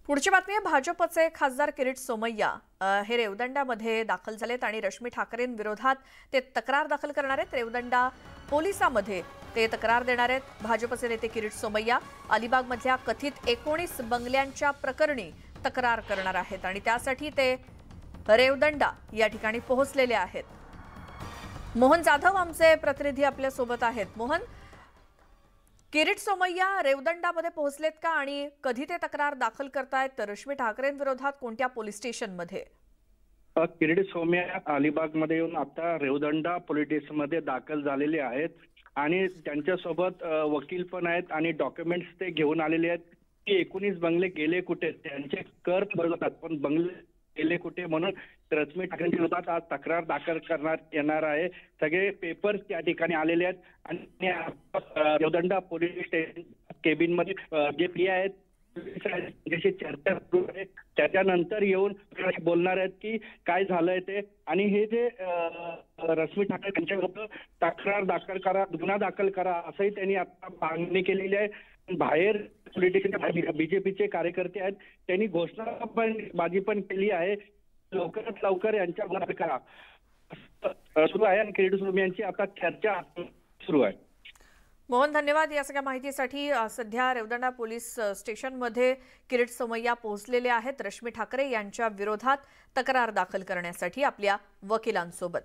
पुढची बातमी आहे भाजपचे खासदार किरीट सोमय्या हे रेवदंडामध्ये दाखल झालेत आणि रश्मी ठाकरेंविरोधात ते तक्रार दाखल करणार आहेत। रेवदंडा पोलिसांमध्ये ते तक्रार देणार आहेत। भाजपचे नेते किरीट सोमय्या अलिबागमधल्या कथित 19 बंगल्यांच्या प्रकरणी तक्रार करणार आहेत आणि त्यासाठी ते रेवदंडा या ठिकाणी पोहोचलेले आहेत। मोहन जाधव आमचे प्रतिनिधी आपल्या सोबत आहेत। मोहन, किरीट सोमय्या रेवदंडामध्ये पोहोचलेत का आणि कधी ते तक्रार दाखल करतायत? रश्मी ठाकरेंविरोधात कोणत्या पोलीस स्टेशनमध्ये? किरीट सोमय्या अलिबागमध्ये येऊन आता रेवदंडा पोलीस स्टेशनमध्ये दाखल झालेले आहेत आणि त्यांच्यासोबत वकील पण आहेत आणि डॉक्युमेंट्स ते घेऊन आलेले आहेत की 19 बंगले गेले कुठे, त्यांचे कर भरतात पण बंगले गेले कुठे, म्हणून रश्मी ठाकरेंच्या विरोधात आज तक्रार दाखल करण्यात येणार आहे। सगळे पेपर्स त्या ठिकाणी आलेले आहेत आणि रेवदंडा पोलीस स्टेशन केबिन मध्ये जे पी आहेत त्याची चर्चा सुरू आहे। त्याच्यानंतर येऊन बोलणार आहेत की काय झालंय ते, आणि हे जे रश्मी ठाकरे यांच्या विरुद्ध तक्रार दाखल करा, गुन्हा दाखल करा असंही त्यांनी आता मागणी केलेली आहे। बाहेर पॉलिटिशियन बीजेपीचे कार्यकर्ते आहेत, त्यांनी घोषणाबाजी पण केली आहे लवकरात लवकर यांच्या गुन्हा करा सुरू आहे आणि किरीट सोमय्या यांची आता चर्चा सुरू आहे। मोहन, धन्यवाद या सगळ्या माहितीसाठी। सध्या रेवदंडा पोलीस स्टेशनमध्ये किरीट सोमय्या पोहोचलेले आहेत रश्मी ठाकरे यांच्या विरोधात तक्रार दाखल करण्यासाठी आपल्या वकिलांसोबत।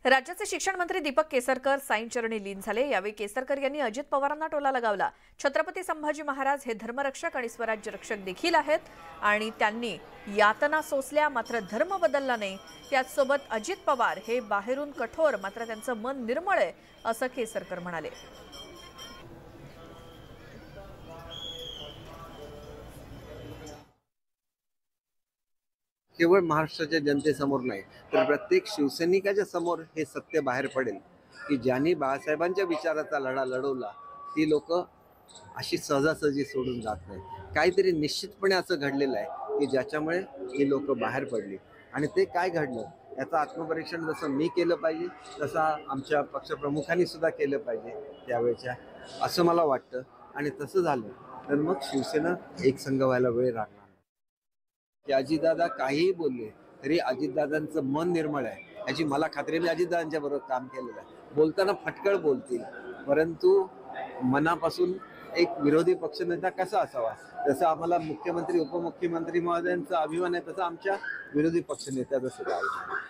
राज्याचे शिक्षण मंत्री दीपक केसरकर साईंचरणी लीन झाले। यावेळी केसरकर यांनी अजित पवारांना टोला लगावला। छत्रपती संभाजी महाराज हे धर्मरक्षक आणि स्वराज्य रक्षक देखील आहेत आणि त्यांनी यातना सोसल्या मात्र धर्म बदलला नाही। त्याचसोबत अजित पवार हे बाहेरून कठोर मात्र त्यांचं मन निर्मळ आहे असं केसरकर म्हणाले। केवळ महाराष्ट्राच्या जनतेसमोर नाही तर प्रत्येक शिवसैनिकाच्या समोर हे सत्य बाहेर पडेल की ज्यांनी बाळासाहेबांच्या विचाराचा लढा लढवला ती लोक अशी सहजासहजी सोडून जात नाही। काहीतरी निश्चितपणे असं घडलेलं आहे की ज्याच्यामुळे ही लोक बाहेर पडली आणि ते काय घडलं याचं आत्मपरीक्षण जसं मी केलं पाहिजे तसं आमच्या पक्षप्रमुखांनी सुद्धा केलं पाहिजे त्यावेळेच्या, असं मला वाटतं। आणि तसं झालं तर मग शिवसेना एक संघ व्हायला वेळ लागणार की अजितदादा काहीही बोलले तरी अजितदादांचं मन निर्मळ आहे याची मला खात्री। मी अजितदादांच्या बरोबर काम केलेलं आहे। बोलताना फटकळ बोलतील परंतु मनापासून एक विरोधी पक्षनेता कसा असावा तसं आम्हाला मुख्यमंत्री उपमुख्यमंत्री महोदयांचा अभिमान आहे, तसं आमच्या विरोधी पक्षनेत्याचा सुद्धा आहे।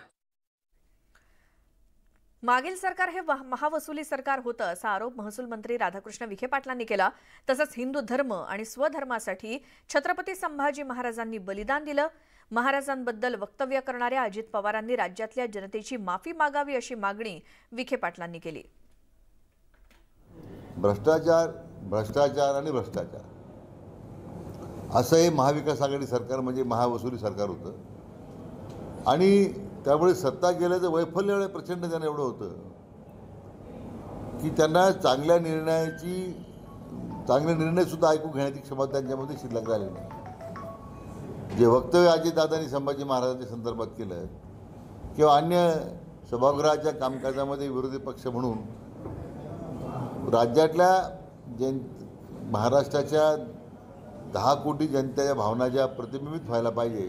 मागील सरकार हे महावसुली सरकार होतं असा आरोप महसूल मंत्री राधाकृष्ण विखे पाटलांनी केला। तसंच हिंदू धर्म आणि स्वधर्मासाठी छत्रपती संभाजी महाराजांनी बलिदान दिलं। महाराजांबद्दल वक्तव्य करणाऱ्या अजित पवारांनी राज्यातल्या जनतेची माफी मागावी अशी मागणी विखे पाटलांनी केली। भ्रष्टाचार भ्रष्टाचार आणि भ्रष्टाचार असं हे महाविकास आघाडी सरकार म्हणजे महावसुली सरकार होतं आणि त्यामुळे सत्ता गेल्याचं वैफल्य प्रचंड त्यांना एवढं होतं की त्यांना चांगले निर्णय सुद्धा ऐकून घेण्याची क्षमता त्यांच्यामध्ये शिल्लक राहिली नाही। जे वक्तव्य अजितदादांनी संभाजी महाराजांच्या संदर्भात केलं किंवा अन्य सभागृहाच्या कामकाजामध्ये विरोधी पक्ष म्हणून राज्यातल्या महाराष्ट्राच्या 10 कोटी जनतेच्या भावना ज्या प्रतिबिंबित व्हायला पाहिजे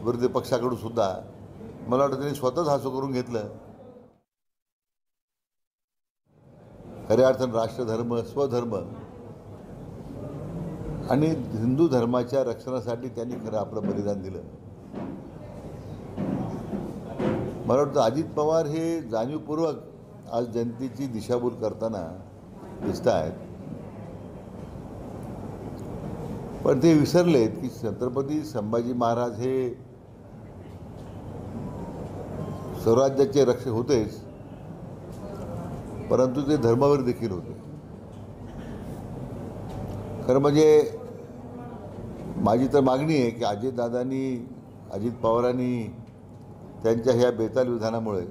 विरोधी पक्षाकडून सुद्धा, मला वाटतं त्यांनी स्वतःच हासू करून घेतलं। खऱ्या अर्थानं राष्ट्रधर्म, स्वधर्म आणि हिंदू धर्माच्या रक्षणासाठी त्यांनी खरं आपलं बलिदान दिलं। मला वाटतं अजित पवार हे जाणीवपूर्वक आज जनतेची दिशाभूल करताना दिसत आहेत, पण ते विसरलेत की छत्रपती संभाजी महाराज हे स्वराज्याचे रक्षक होतेच परंतु ते धर्मावर देखील होते। खरं म्हणजे माझी तर मागणी आहे की अजित पवारांनी त्यांच्या ह्या बेताल विधानामुळे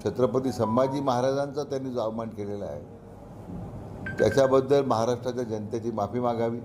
छत्रपती संभाजी महाराजांचा त्यांनी जो अवमान केलेला आहे त्याच्याबद्दल महाराष्ट्राच्या जनतेची माफी मागावी।